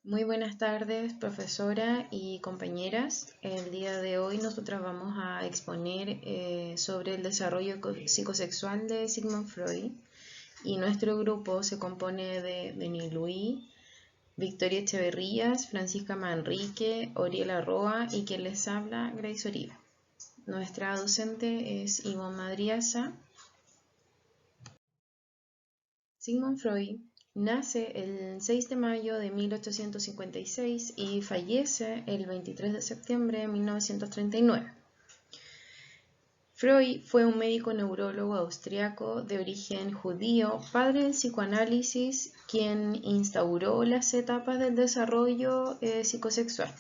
Muy buenas tardes, profesora y compañeras. El día de hoy nosotras vamos a exponer sobre el desarrollo psicosexual de Sigmund Freud y nuestro grupo se compone de Denis Luis, Victoria Echeverrías, Francisca Manrique, Oriela Roa y quien les habla, Grace Oribe. Nuestra docente es Ivonne Madriaza. Sigmund Freud nace el 6 de mayo de 1856 y fallece el 23 de septiembre de 1939. Freud fue un médico neurólogo austriaco de origen judío, padre del psicoanálisis, quien instauró las etapas del desarrollo psicosexual.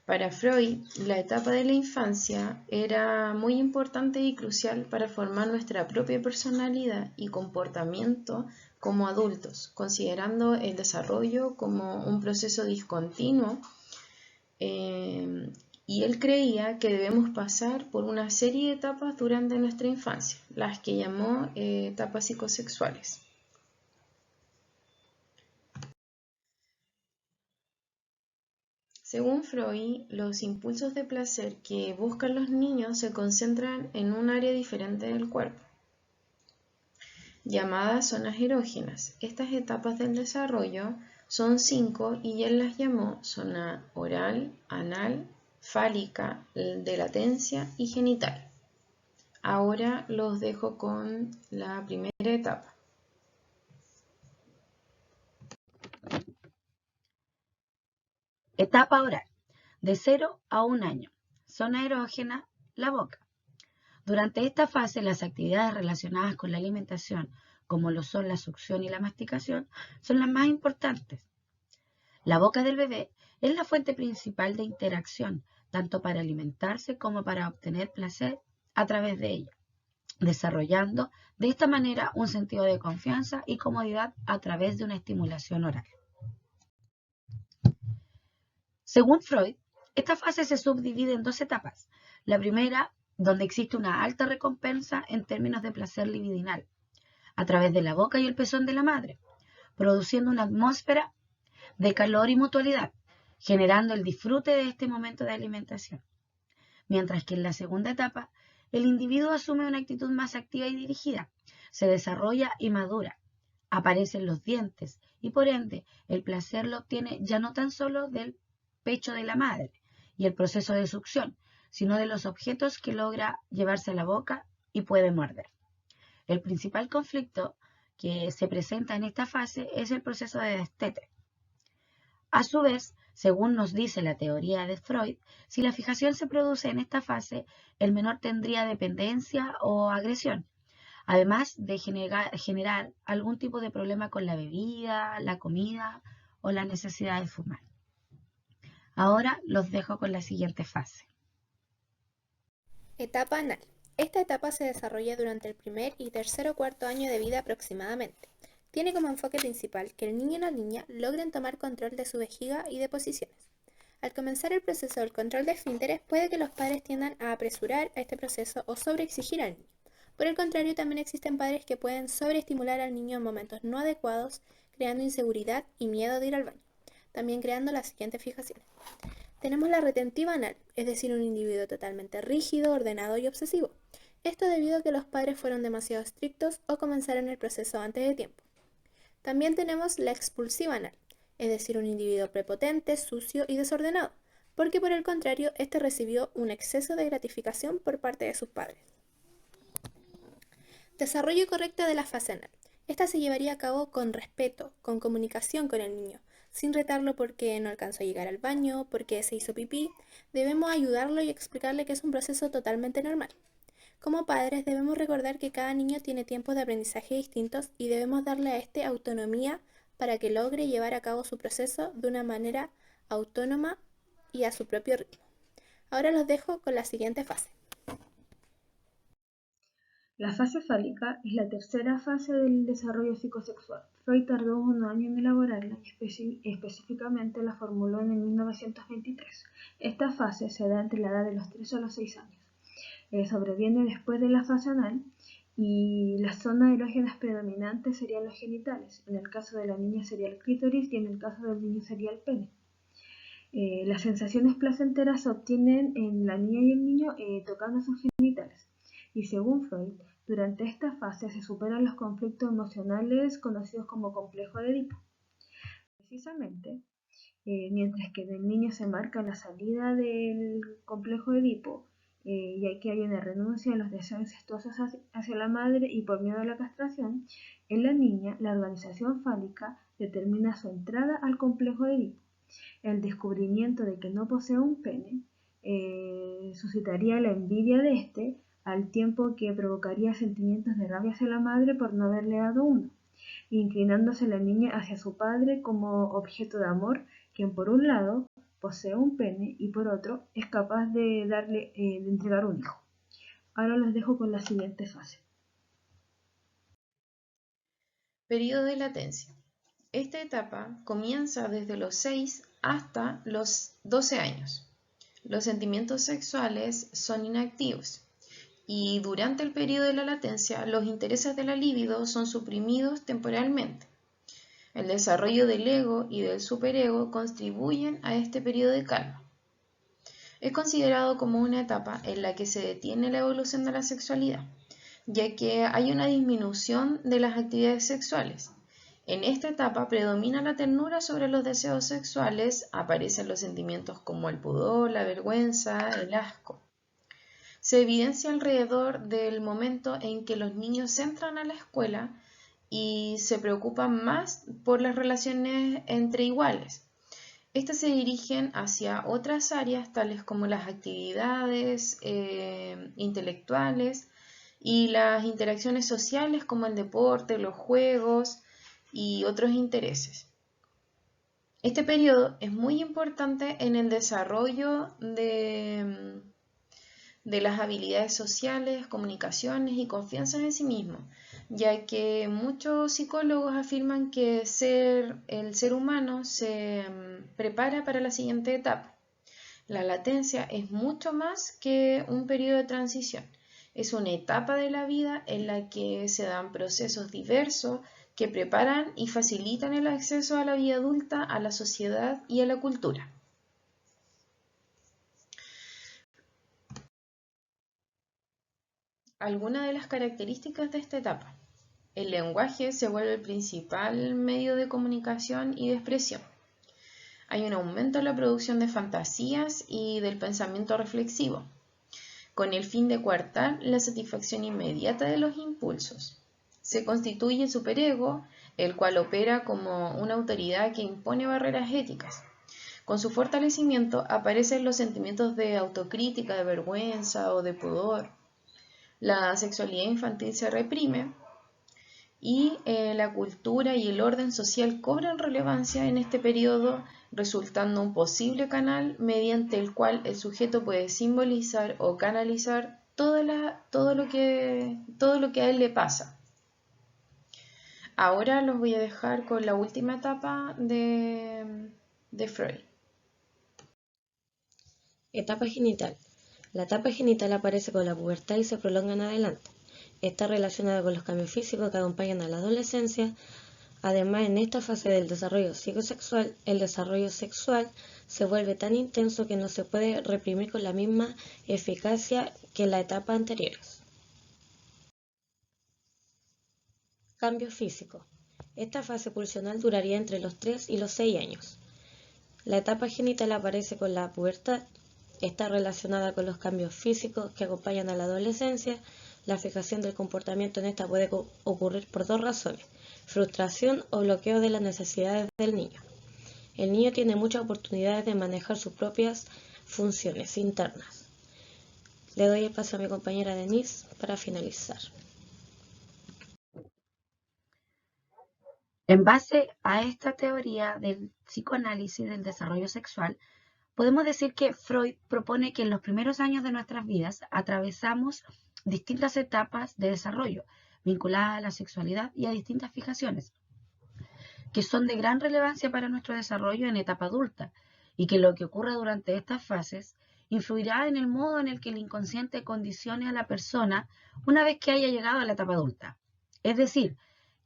Para Freud, la etapa de la infancia era muy importante y crucial para formar nuestra propia personalidad y comportamiento como adultos, considerando el desarrollo como un proceso discontinuo, y él creía que debemos pasar por una serie de etapas durante nuestra infancia, las que llamó etapas psicosexuales. Según Freud, los impulsos de placer que buscan los niños se concentran en un área diferente del cuerpo, llamadas zonas erógenas. Estas etapas del desarrollo son 5 y él las llamó zona oral, anal, fálica, de latencia y genital. Ahora los dejo con la primera etapa. Etapa oral, de 0 a 1 año. Zona erógena, la boca. Durante esta fase, las actividades relacionadas con la alimentación, como lo son la succión y la masticación, son las más importantes. La boca del bebé es la fuente principal de interacción, tanto para alimentarse como para obtener placer a través de ella, desarrollando de esta manera un sentido de confianza y comodidad a través de una estimulación oral. Según Freud, esta fase se subdivide en dos etapas. La primera, donde existe una alta recompensa en términos de placer libidinal, a través de la boca y el pezón de la madre, produciendo una atmósfera de calor y mutualidad, generando el disfrute de este momento de alimentación. Mientras que en la segunda etapa, el individuo asume una actitud más activa y dirigida, se desarrolla y madura, aparecen los dientes y por ende el placer lo obtiene ya no tan solo del pecho de la madre y el proceso de succión, sino de los objetos que logra llevarse a la boca y puede morder. El principal conflicto que se presenta en esta fase es el proceso de destete. A su vez, según nos dice la teoría de Freud, si la fijación se produce en esta fase, el menor tendría dependencia o agresión, además de generar algún tipo de problema con la bebida, la comida o la necesidad de fumar. Ahora los dejo con la siguiente fase. Etapa anal. Esta etapa se desarrolla durante el primer y tercer o cuarto año de vida aproximadamente. Tiene como enfoque principal que el niño y la niña logren tomar control de su vejiga y de posiciones. Al comenzar el proceso del control de esfínteres, puede que los padres tiendan a apresurar a este proceso o sobreexigir al niño. Por el contrario, también existen padres que pueden sobreestimular al niño en momentos no adecuados, creando inseguridad y miedo de ir al baño, también creando las siguientes fijaciones. Tenemos la retentiva anal, es decir, un individuo totalmente rígido, ordenado y obsesivo. Esto debido a que los padres fueron demasiado estrictos o comenzaron el proceso antes de tiempo. También tenemos la expulsiva anal, es decir, un individuo prepotente, sucio y desordenado, porque por el contrario, este recibió un exceso de gratificación por parte de sus padres. Desarrollo correcto de la fase anal. Esta se llevaría a cabo con respeto, con comunicación con el niño, sin retarlo porque no alcanzó a llegar al baño, porque se hizo pipí. Debemos ayudarlo y explicarle que es un proceso totalmente normal. Como padres debemos recordar que cada niño tiene tiempos de aprendizaje distintos y debemos darle a este autonomía para que logre llevar a cabo su proceso de una manera autónoma y a su propio ritmo. Ahora los dejo con la siguiente fase. La fase fálica es la tercera fase del desarrollo psicosexual. Freud tardó un año en elaborarla y específicamente la formuló en el 1923. Esta fase se da entre la edad de los 3 a los 6 años. Sobreviene después de la fase anal y las zonas erógenas predominantes serían los genitales. En el caso de la niña sería el clítoris y en el caso del niño sería el pene. Las sensaciones placenteras se obtienen en la niña y el niño tocando sus genitales. Y según Freud, durante esta fase se superan los conflictos emocionales conocidos como complejo de Edipo. Precisamente, mientras que en el niño se marca la salida del complejo de Edipo, ya que hay una renuncia a los deseos incestuosos hacia la madre y por miedo a la castración, en la niña la organización fálica determina su entrada al complejo de Edipo. El descubrimiento de que no posee un pene suscitaría la envidia de este, al tiempo que provocaría sentimientos de rabia hacia la madre por no haberle dado uno, inclinándose la niña hacia su padre como objeto de amor, quien por un lado posee un pene y por otro es capaz de entregar un hijo. Ahora los dejo con la siguiente fase. Periodo de latencia. Esta etapa comienza desde los 6 hasta los 12 años. Los sentimientos sexuales son inactivos y durante el periodo de la latencia los intereses de la libido son suprimidos temporalmente. El desarrollo del ego y del superego contribuyen a este periodo de calma. Es considerado como una etapa en la que se detiene la evolución de la sexualidad, ya que hay una disminución de las actividades sexuales. En esta etapa predomina la ternura sobre los deseos sexuales, aparecen los sentimientos como el pudor, la vergüenza, el asco. Se evidencia alrededor del momento en que los niños entran a la escuela y se preocupan más por las relaciones entre iguales. Estas se dirigen hacia otras áreas tales como las actividades intelectuales y las interacciones sociales como el deporte, los juegos y otros intereses. Este periodo es muy importante en el desarrollo de las habilidades sociales, comunicaciones y confianza en sí mismo, ya que muchos psicólogos afirman que el ser humano se prepara para la siguiente etapa. La latencia es mucho más que un periodo de transición. Es una etapa de la vida en la que se dan procesos diversos que preparan y facilitan el acceso a la vida adulta, a la sociedad y a la cultura. Algunas de las características de esta etapa. El lenguaje se vuelve el principal medio de comunicación y de expresión. Hay un aumento en la producción de fantasías y del pensamiento reflexivo, con el fin de coartar la satisfacción inmediata de los impulsos. Se constituye el superego, el cual opera como una autoridad que impone barreras éticas. Con su fortalecimiento aparecen los sentimientos de autocrítica, de vergüenza o de pudor. La sexualidad infantil se reprime y la cultura y el orden social cobran relevancia en este periodo, resultando un posible canal mediante el cual el sujeto puede simbolizar o canalizar todo lo que a él le pasa. Ahora los voy a dejar con la última etapa de Freud. Etapa genital. La etapa genital aparece con la pubertad y se prolonga en adelante. Está relacionada con los cambios físicos que acompañan a la adolescencia. Además, en esta fase del desarrollo psicosexual, el desarrollo sexual se vuelve tan intenso que no se puede reprimir con la misma eficacia que en la etapa anteriores. Cambio físico. Esta fase pulsional duraría entre los 3 y los 6 años. La etapa genital aparece con la pubertad. Está relacionada con los cambios físicos que acompañan a la adolescencia. La fijación del comportamiento en esta puede ocurrir por dos razones: frustración o bloqueo de las necesidades del niño. El niño tiene muchas oportunidades de manejar sus propias funciones internas. Le doy el paso a mi compañera Denise para finalizar. En base a esta teoría del psicoanálisis del desarrollo sexual, podemos decir que Freud propone que en los primeros años de nuestras vidas atravesamos distintas etapas de desarrollo vinculadas a la sexualidad y a distintas fijaciones, que son de gran relevancia para nuestro desarrollo en etapa adulta y que lo que ocurre durante estas fases influirá en el modo en el que el inconsciente condicione a la persona una vez que haya llegado a la etapa adulta. Es decir,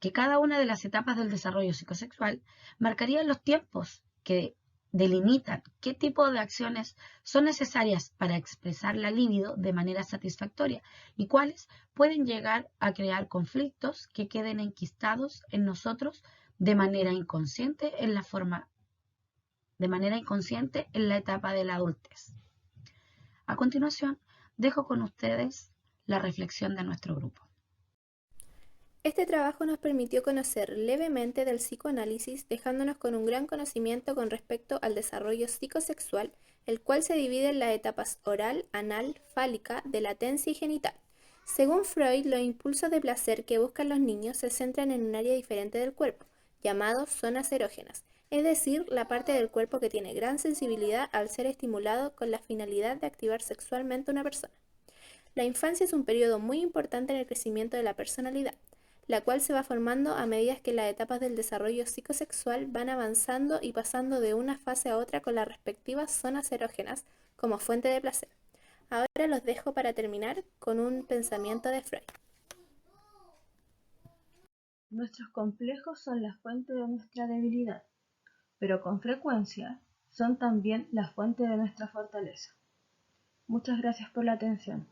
que cada una de las etapas del desarrollo psicosexual marcaría los tiempos que delimitan qué tipo de acciones son necesarias para expresar la libido de manera satisfactoria y cuáles pueden llegar a crear conflictos que queden enquistados en nosotros de manera inconsciente en la etapa de la adultez. A continuación, dejo con ustedes la reflexión de nuestro grupo. Este trabajo nos permitió conocer levemente del psicoanálisis, dejándonos con un gran conocimiento con respecto al desarrollo psicosexual, el cual se divide en las etapas oral, anal, fálica, de latencia y genital. Según Freud, los impulsos de placer que buscan los niños se centran en un área diferente del cuerpo, llamados zonas erógenas, es decir, la parte del cuerpo que tiene gran sensibilidad al ser estimulado con la finalidad de activar sexualmente a una persona. La infancia es un periodo muy importante en el crecimiento de la personalidad, la cual se va formando a medida que las etapas del desarrollo psicosexual van avanzando y pasando de una fase a otra con las respectivas zonas erógenas como fuente de placer. Ahora los dejo para terminar con un pensamiento de Freud. Nuestros complejos son la fuente de nuestra debilidad, pero con frecuencia son también la fuente de nuestra fortaleza. Muchas gracias por la atención.